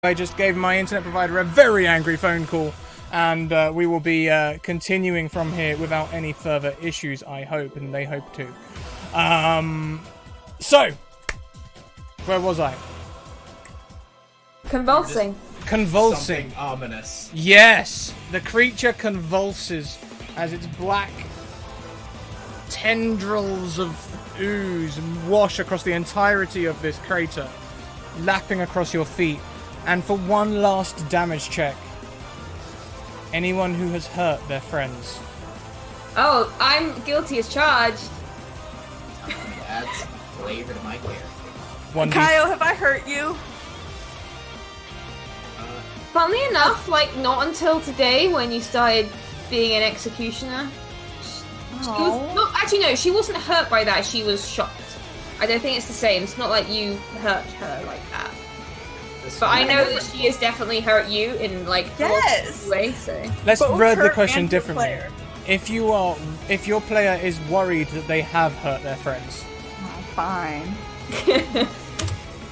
I just gave my internet provider a very angry phone call, and we will be continuing from here without any further issues, I hope, and they hope too. So, where was I? Convulsing. Convulsing. Something ominous. Yes! The creature convulses as its black tendrils of ooze wash across the entirety of this crater, lapping across your feet. And for one last damage check, anyone who has hurt their friends. Oh, I'm guilty as charged. Adds flavor to my character. Kaio, have I hurt you? Funnily enough, like, not until today when you started being an executioner. She was, no, actually, no, she wasn't hurt by that, she was shocked. I don't think it's the same. It's not like you hurt her like that. But I know that she has definitely hurt you in, like, yes. a way, so... Let's Both word the her question and your differently. player. If your player is worried that they have hurt their friends. Oh, fine.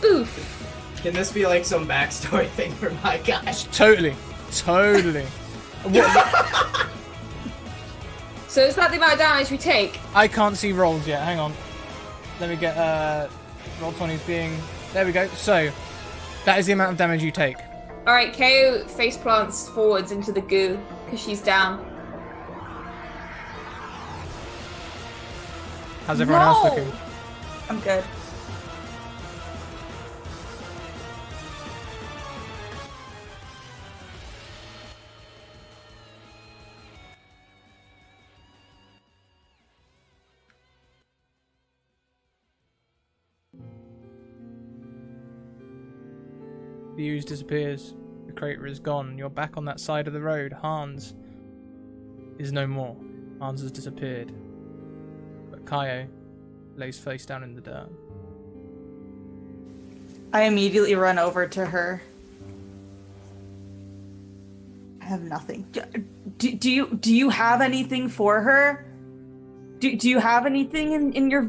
Oof. Can this be like some backstory thing for my guy? Totally. What, So is that the amount of damage we take? I can't see rolls yet, hang on. Let me get, roll 20's being, there we go. So, that is the amount of damage you take. Alright, KO face plants forwards into the goo, because she's down. How's everyone else No! looking? I'm good. The ooze disappears. The crater is gone. You're back on that side of the road. Hans is no more. Hans has disappeared. But Kaio lays face down in the dirt. I immediately run over to her. I have nothing. Do you have anything for her? Do you have anything in your...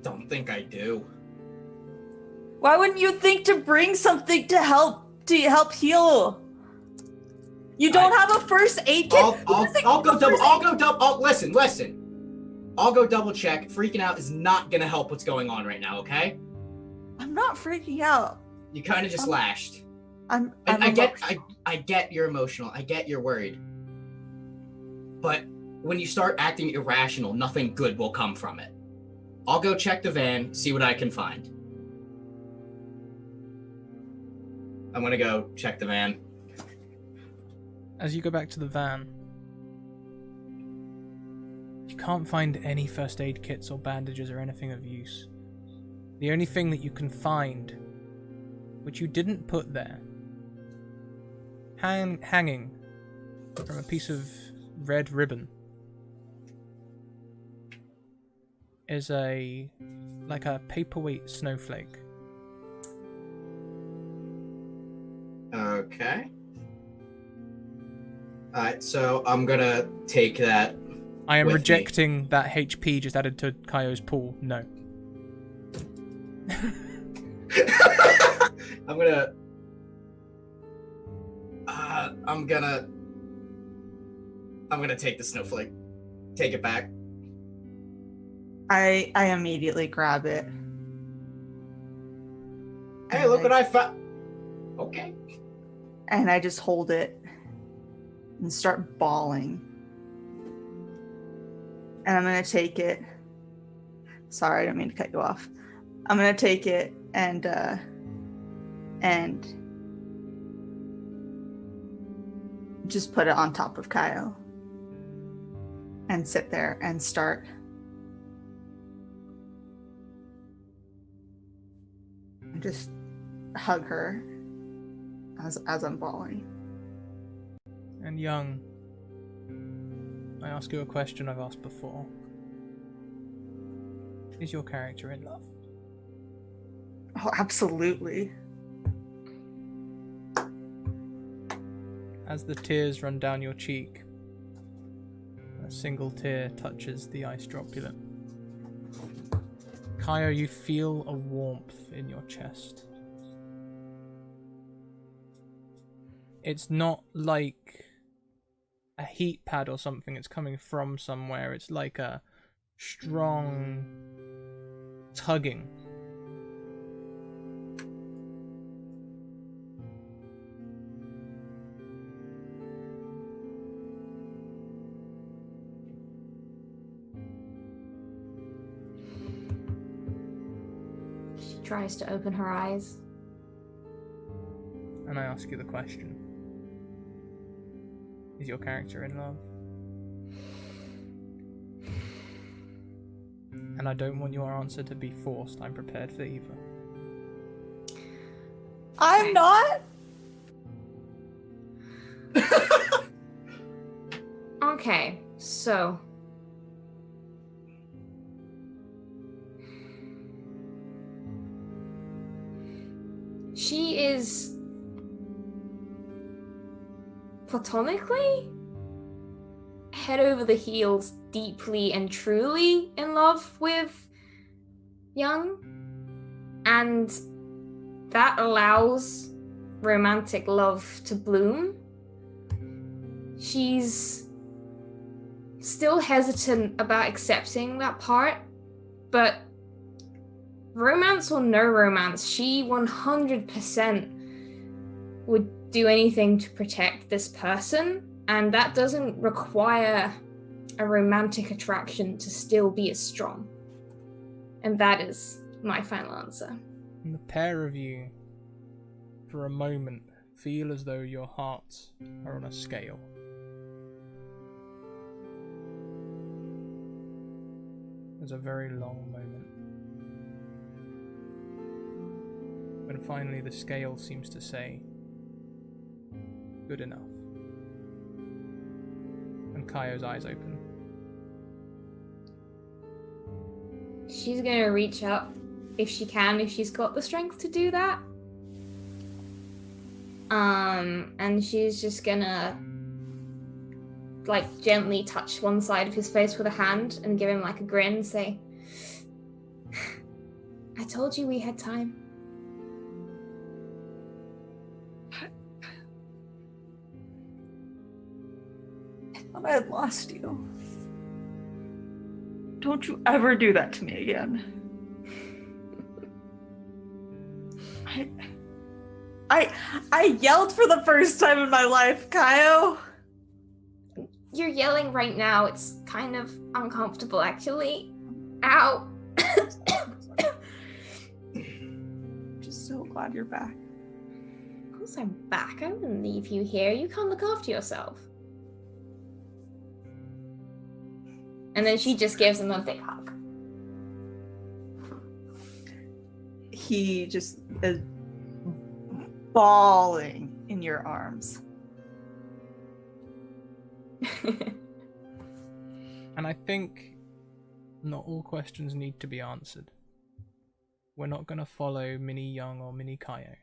Don't think I do. Why wouldn't you think to bring something to help heal? You don't have a first aid kit? I'll go double. Listen. I'll go double check. Freaking out is not gonna help what's going on right now, okay? I'm not freaking out. You kind of just lashed. I get you're emotional. I get you're worried. But when you start acting irrational, nothing good will come from it. I'll go check the van, see what I can find. I'm gonna go check the van. As you go back to the van, you can't find any first aid kits or bandages or anything of use. The only thing that you can find, which you didn't put there, hanging from a piece of red ribbon, is a paperweight snowflake. Okay. Alright, so I'm gonna take that. I am with rejecting that HP just added to Kaio's pool. No. I'm gonna take the snowflake. Take it back. I immediately grab it. Hey, And look what I found. Okay. And I just hold it and start bawling. And I'm gonna take it. Sorry, I didn't mean to cut you off. I'm gonna take it and just put it on top of Kaio. And sit there and start just hug her as I'm bawling. And Young, I ask you a question I've asked before. Is your character in love? Oh, absolutely. As the tears run down your cheek, a single tear touches the ice droplet. Kaya, you feel a warmth in your chest. It's not like a heat pad or something. It's coming from somewhere. It's like a strong tugging. She tries to open her eyes. And I ask you the question. Is your character in love? And I don't want your answer to be forced. I'm prepared for either. I'm not. Okay, so she is platonically head over the heels deeply and truly in love with Young, and that allows romantic love to bloom. She's still hesitant about accepting that part, but romance or no romance, she 100% would do anything to protect this person, and that doesn't require a romantic attraction to still be as strong. And that is my final answer. And the pair of you, for a moment, feel as though your hearts are on a scale. There's a very long moment when finally the scale seems to say, good enough. And Kaio's eyes open. She's gonna reach up if she can, if she's got the strength to do that. And she's just gonna like gently touch one side of his face with a hand and give him like a grin and say, I told you we had time. I thought I had lost you. Don't you ever do that to me again. I yelled for the first time in my life, Kaio. You're yelling right now. It's kind of uncomfortable, actually. Ow. Just so glad you're back. Of course I'm back. I wouldn't leave you here. You can't look after yourself. And then she just gives him a big hug. He just is bawling in your arms. And I think not all questions need to be answered. We're not going to follow Mini Young or Mini Kaio.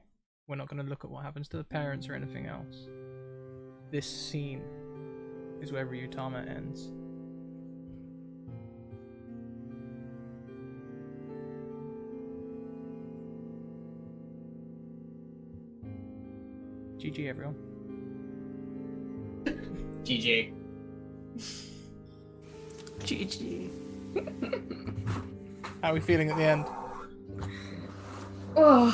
We're not going to look at what happens to the parents or anything else. This scene is where Ryuutama ends. GG, everyone. GG. GG. How are we feeling at the end? Oh.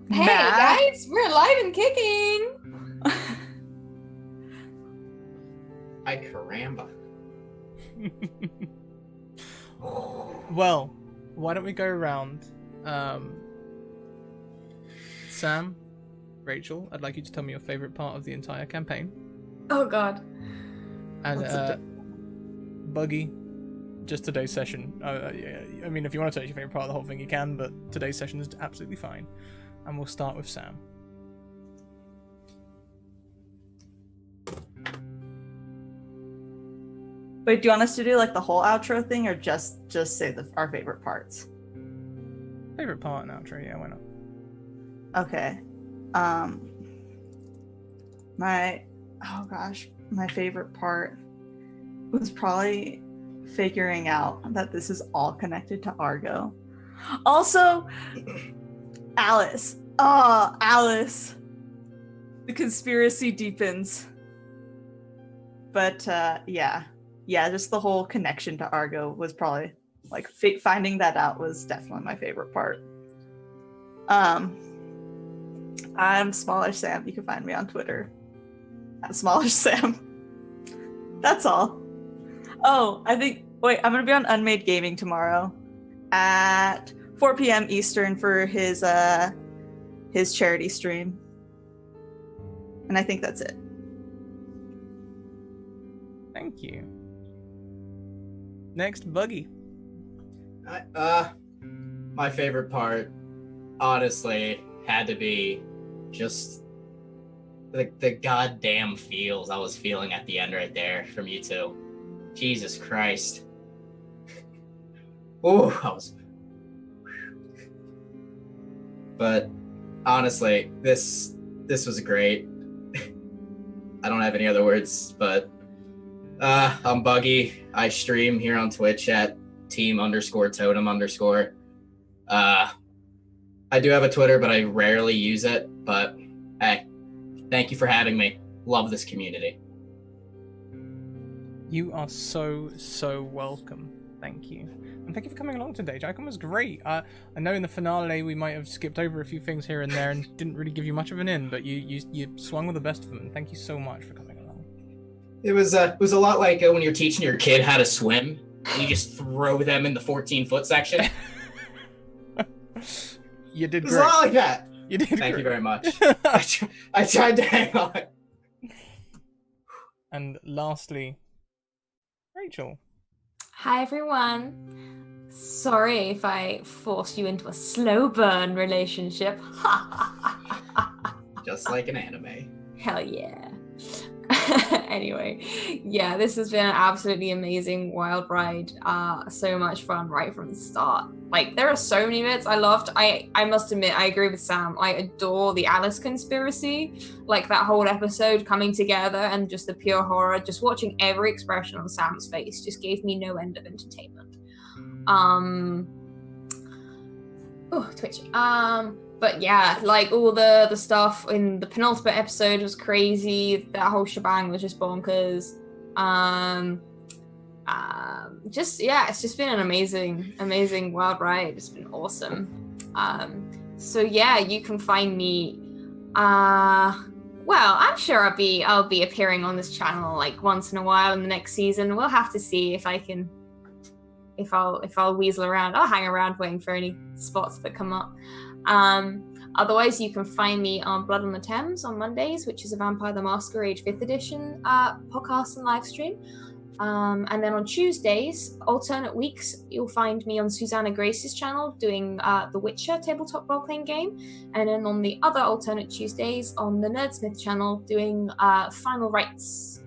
Hey Matt? guys, we're alive and kicking. Ay caramba. Well, why don't we go around? Sam, Rachel, I'd like you to tell me your favorite part of the entire campaign. Oh god. And Buggy, just today's session. I mean, if you want to tell us your favorite part of the whole thing, you can, but today's session is absolutely fine. And we'll start with Sam. Wait, do you want us to do like the whole outro thing, or just say our favorite parts? Favorite part and outro, yeah, why not? Okay. My favorite part was probably figuring out that this is all connected to Argo. Also, Alice. Oh, Alice. The conspiracy deepens. But yeah, just the whole connection to Argo was probably like finding that out was definitely my favorite part. I'm Smallish Sam. You can find me on Twitter at Smallish Sam. That's all. Oh, I'm gonna be on Unmade Gaming tomorrow at 4 p.m. Eastern for his charity stream. And I think that's it. Thank you. Next, Buggy. My favorite part, honestly, had to be just the goddamn feels I was feeling at the end right there from you two. Jesus Christ. But honestly, this was great. I don't have any other words, but I'm Buggy. I stream here on Twitch at team_totem_. I do have a Twitter, but I rarely use it. But hey, thank you for having me. Love this community. You are so welcome. Thank you. And thank you for coming along today. Jackon was great. I know in the finale we might have skipped over a few things here and there and didn't really give you much of an in, but you swung with the best of them. And thank you so much for coming along. It was a lot like when you're teaching your kid how to swim and you just throw them in the 14-foot section. You did great. It was a lot like that. You did Thank great. you very much. I tried to hang on. And lastly, Rachel. Hi everyone. Sorry if I forced you into a slow burn relationship. Just like an anime. Hell yeah. Anyway, yeah, this has been an absolutely amazing wild ride. So much fun right from the start. Like, there are so many bits I loved. I must admit, I agree with Sam. I adore the Alice conspiracy. Like, that whole episode coming together and just the pure horror, just watching every expression on Sam's face just gave me no end of entertainment. Twitch. But yeah, like all the stuff in the penultimate episode was crazy. That whole shebang was just bonkers. It's just been an amazing wild ride. It's been awesome. So yeah, you can find me. Well, I'm sure I'll be appearing on this channel like once in a while in the next season. We'll have to see if I can. If I'll weasel around. I'll hang around waiting for any spots that come up. Otherwise, you can find me on Blood on the Thames on Mondays, which is a Vampire the Masquerade 5th edition podcast and live stream. And then on Tuesdays, alternate weeks, you'll find me on Susanna Grace's channel doing The Witcher tabletop role-playing game. And then on the other alternate Tuesdays on the Nerdsmith channel doing Final Rites,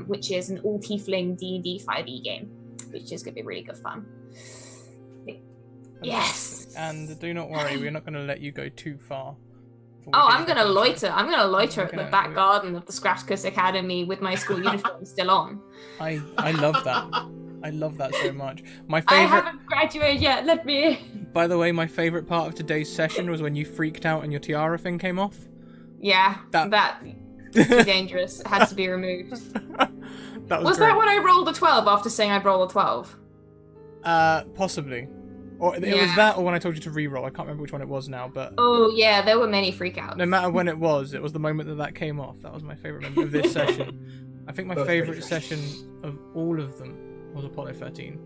which is an all-tiefling D&D 5e game, which is going to be really good fun. Yes. And do not worry, we're not going to let you go too far. I'm going to loiter. I'm going to loiter at the back garden of the Scratticus Academy with my school uniform still on. I love that. I love that so much. I haven't graduated yet. Let me in. By the way, my favorite part of today's session was when you freaked out and your tiara thing came off. Yeah, that too dangerous. It had to be removed. Was great. that when I rolled a 12 after saying I'd roll a 12? Possibly. Or it was that, or when I told you to re-roll. I can't remember which one it was now, but... Oh, yeah, there were many freakouts. No matter when it was the moment that came off. That was my favourite moment of this session. I think my favourite session of all of them was Apollo 13.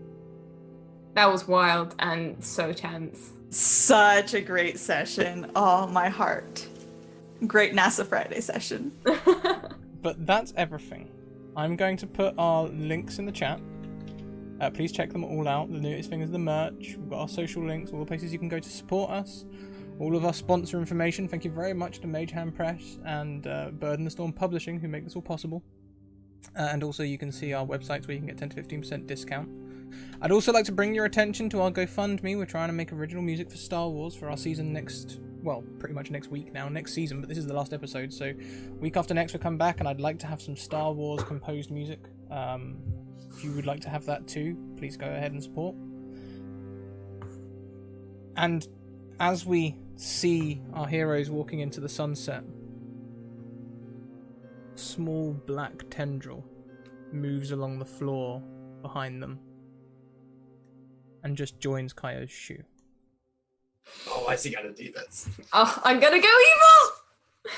That was wild and so tense. Such a great session. Oh, my heart. Great NASA Friday session. But that's everything. I'm going to put our links in the chat. Please check them all out. The newest thing is the merch. We've got our social links, all the places you can go to support us. All of our sponsor information. Thank you very much to Mage Hand Press and Bird and the Storm Publishing who make this all possible. And also you can see our websites where you can get 10 to 15% discount. I'd also like to bring your attention to our GoFundMe. We're trying to make original music for Star Wars for our season pretty much next week now, next season, but this is the last episode, so week after next we'll come back and I'd like to have some Star Wars composed music. If you would like to have that too, please go ahead and support. And as we see our heroes walking into the sunset, a small black tendril moves along the floor behind them and just joins Kaio's shoe. Oh, why's he gotta do this? Oh, I'm gonna go evil!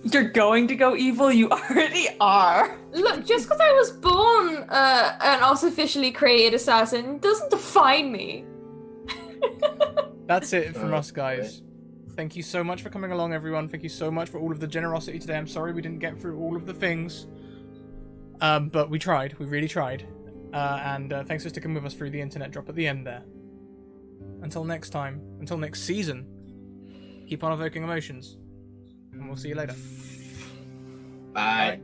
You're going to go evil? You already are. Look, just because I was born an artificially created assassin doesn't define me. That's it from Oh, us, guys. Thank you so much for coming along, everyone. Thank you so much for all of the generosity today. I'm sorry we didn't get through all of the things. But we tried. We really tried. And thanks for sticking with us through the internet drop at the end there. Until next time, until next season, keep on evoking emotions. And we'll see you later. Bye. Bye.